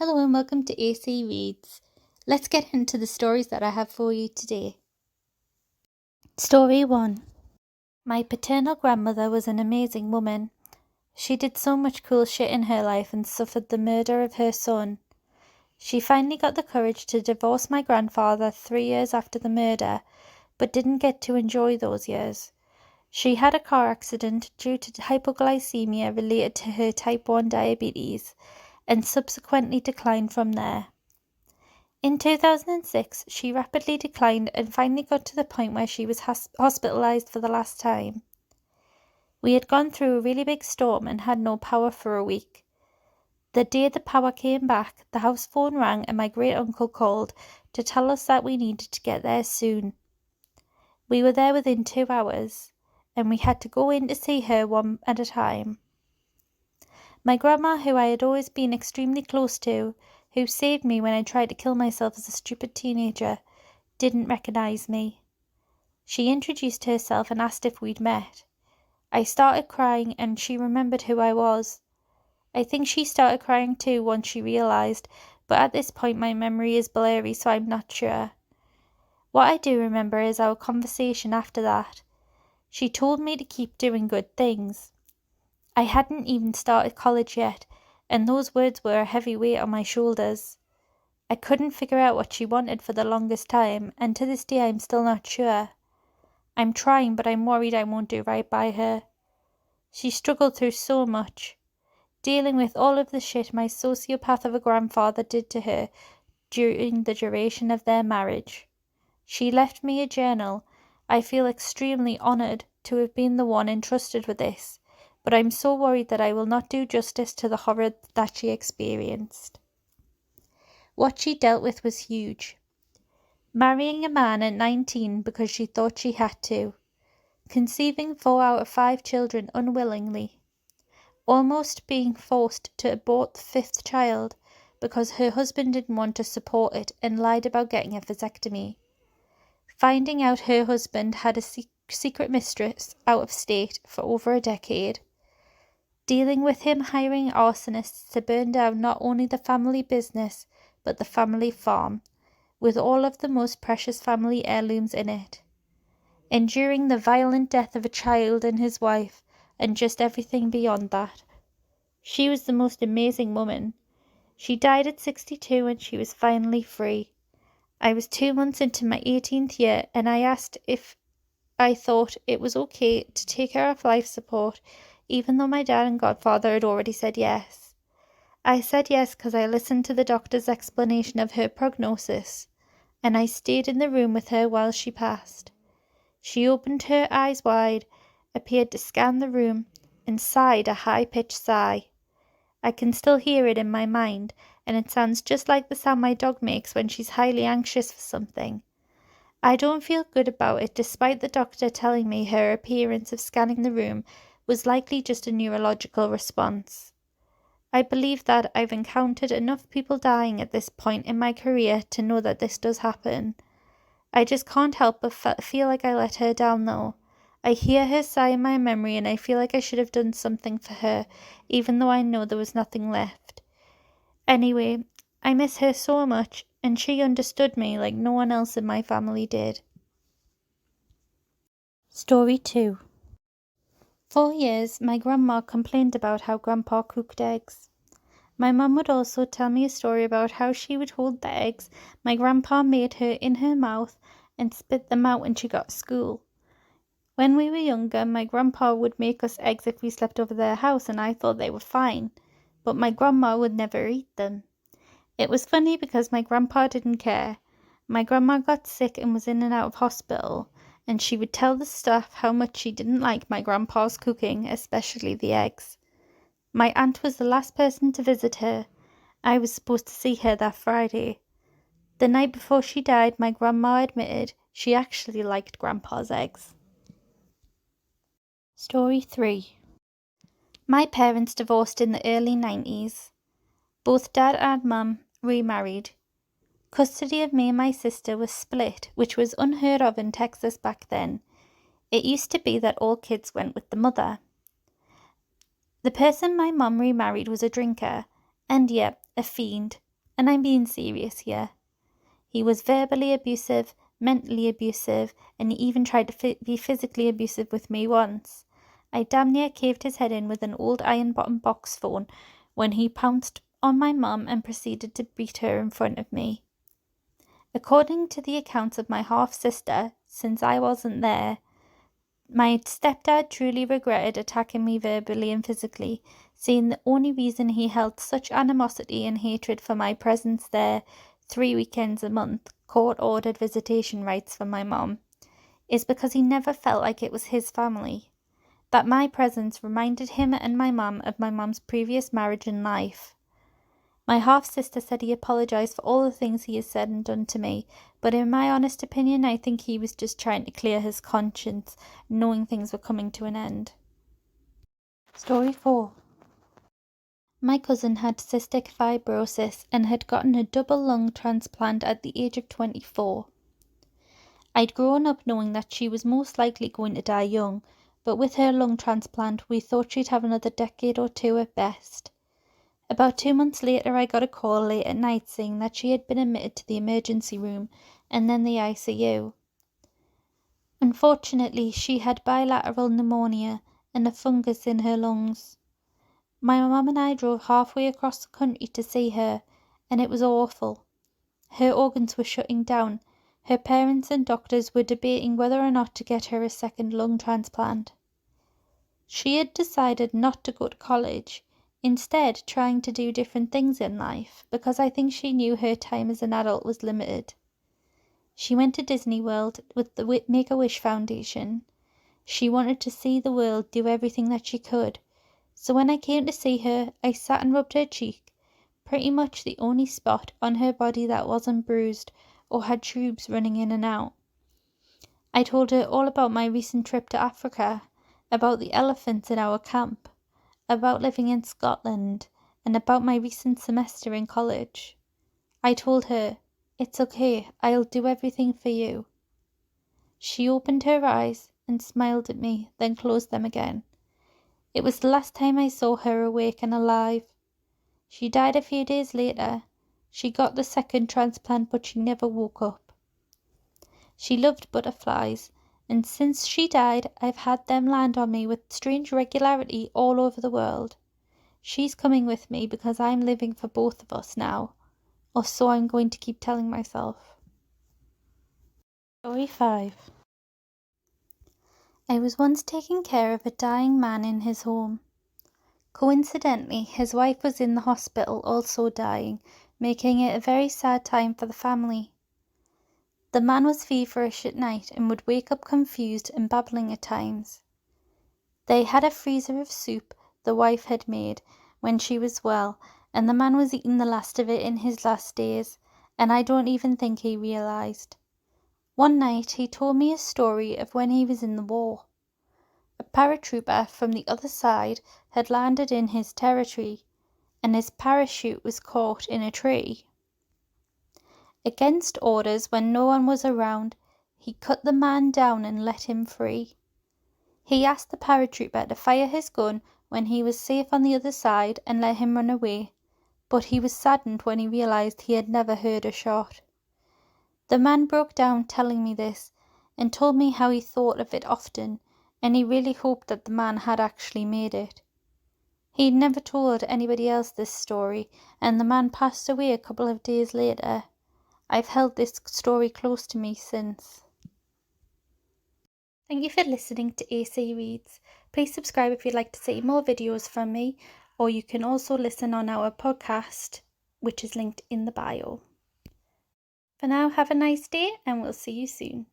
Hello and welcome to AC Reads. Let's get into the stories that I have for you today. Story 1. My paternal grandmother was an amazing woman. She did so much cool shit in her life and suffered the murder of her son. She finally got the courage to divorce my grandfather 3 years after the murder, but didn't get to enjoy those years. She had a car accident due to hypoglycemia related to her type 1 diabetes, and subsequently declined from there. In 2006, she rapidly declined and finally got to the point where she was hospitalized for the last time. We had gone through a really big storm and had no power for a week. The day the power came back, the house phone rang and my great uncle called to tell us that we needed to get there soon. We were there within 2 hours, and we had to go in to see her one at a time. My grandma, who I had always been extremely close to, who saved me when I tried to kill myself as a stupid teenager, didn't recognise me. She introduced herself and asked if we'd met. I started crying and she remembered who I was. I think she started crying too once she realised, but at this point my memory is blurry, so I'm not sure. What I do remember is our conversation after that. She told me to keep doing good things. I hadn't even started college yet, and those words were a heavy weight on my shoulders. I couldn't figure out what she wanted for the longest time, and to this day I'm still not sure. I'm trying, but I'm worried I won't do right by her. She struggled through so much, dealing with all of the shit my sociopath of a grandfather did to her during the duration of their marriage. She left me a journal. I feel extremely honoured to have been the one entrusted with this, but I'm so worried that I will not do justice to the horror that she experienced. What she dealt with was huge. Marrying a man at 19 because she thought she had to. Conceiving 4 out of 5 children unwillingly. Almost being forced to abort the 5th child because her husband didn't want to support it and lied about getting a vasectomy. Finding out her husband had a secret mistress out of state for over a decade. Dealing with him hiring arsonists to burn down not only the family business, but the family farm, with all of the most precious family heirlooms in it. Enduring the violent death of a child and his wife, and just everything beyond that. She was the most amazing woman. She died at 62 and she was finally free. I was 2 months into my 18th year, and I asked if I thought it was okay to take her off life support, even though my dad and godfather had already said yes. I said yes because I listened to the doctor's explanation of her prognosis, and I stayed in the room with her while she passed. She opened her eyes wide, appeared to scan the room, and sighed a high-pitched sigh. I can still hear it in my mind, and it sounds just like the sound my dog makes when she's highly anxious for something. I don't feel good about it, despite the doctor telling me her appearance of scanning the room was likely just a neurological response. I believe that I've encountered enough people dying at this point in my career to know that this does happen. I just can't help but feel like I let her down though. I hear her sigh in my memory and I feel like I should have done something for her, even though I know there was nothing left. Anyway, I miss her so much, and she understood me like no one else in my family did. Story 2. 4 years, my grandma complained about how Grandpa cooked eggs. My mum would also tell me a story about how she would hold the eggs my grandpa made her in her mouth and spit them out when she got to school. When we were younger, my grandpa would make us eggs if we slept over their house, and I thought they were fine, but my grandma would never eat them. It was funny because my grandpa didn't care. My grandma got sick and was in and out of hospital, and she would tell the staff how much she didn't like my grandpa's cooking, especially the eggs. My aunt was the last person to visit her. I was supposed to see her that Friday. The night before she died, my grandma admitted she actually liked Grandpa's eggs. Story 3. My parents divorced in the early 90s. Both Dad and Mum remarried. Custody of me and my sister was split, which was unheard of in Texas back then. It used to be that all kids went with the mother. The person my mum remarried was a drinker, and yet a fiend, And I'm being serious here. He was verbally abusive, mentally abusive, and he even tried to be physically abusive with me once. I damn near caved his head in with an old iron-bottom box phone when he pounced on my mum and proceeded to beat her in front of me. According to the accounts of my half-sister, since I wasn't there, my stepdad truly regretted attacking me verbally and physically, saying the only reason he held such animosity and hatred for my presence there 3 weekends a month, court-ordered visitation rights for my mom, is because he never felt like it was his family. That my presence reminded him and my mum of my mum's previous marriage and life. My half-sister said he apologised for all the things he has said and done to me, but in my honest opinion, I think he was just trying to clear his conscience, knowing things were coming to an end. Story 4. My cousin had cystic fibrosis and had gotten a double lung transplant at the age of 24. I'd grown up knowing that she was most likely going to die young, but with her lung transplant we thought she'd have another decade or 2 at best. About 2 months later I got a call late at night saying that she had been admitted to the emergency room and then the ICU. Unfortunately, she had bilateral pneumonia and a fungus in her lungs. My mum and I drove halfway across the country to see her, and it was awful. Her organs were shutting down. Her parents and doctors were debating whether or not to get her a second lung transplant. She had decided not to go to college, instead trying to do different things in life, because I think she knew her time as an adult was limited. She went to Disney World with the Make-A-Wish Foundation. She wanted to see the world, do everything that she could. So when I came to see her, I sat and rubbed her cheek, pretty much the only spot on her body that wasn't bruised or had tubes running in and out. I told her all about my recent trip to Africa, about the elephants in our camp, about living in Scotland, and about my recent semester in college. I told her, "It's okay, I'll do everything for you." She opened her eyes and smiled at me, then closed them again. It was the last time I saw her awake and alive. She died a few days later. She got the second transplant, but she never woke up. She loved butterflies, and since she died, I've had them land on me with strange regularity all over the world. She's coming with me because I'm living for both of us now, or so I'm going to keep telling myself. Story 5. I was once taking care of a dying man in his home. Coincidentally, his wife was in the hospital also dying, making it a very sad time for the family. The man was feverish at night and would wake up confused and babbling at times. They had a freezer of soup the wife had made when she was well, and the man was eating the last of it in his last days, and I don't even think he realised. One night he told me a story of when he was in the war. A paratrooper from the other side had landed in his territory, and his parachute was caught in a tree. Against orders, when no one was around, he cut the man down and let him free. He asked the paratrooper to fire his gun when he was safe on the other side and let him run away, but he was saddened when he realised he had never heard a shot. The man broke down telling me this, and told me how he thought of it often, and he really hoped that the man had actually made it. He'd never told anybody else this story, and the man passed away a couple of days later. I've held this story close to me since. Thank you for listening to AC Reads. Please subscribe if you'd like to see more videos from me, or you can also listen on our podcast, which is linked in the bio. For now, have a nice day and we'll see you soon.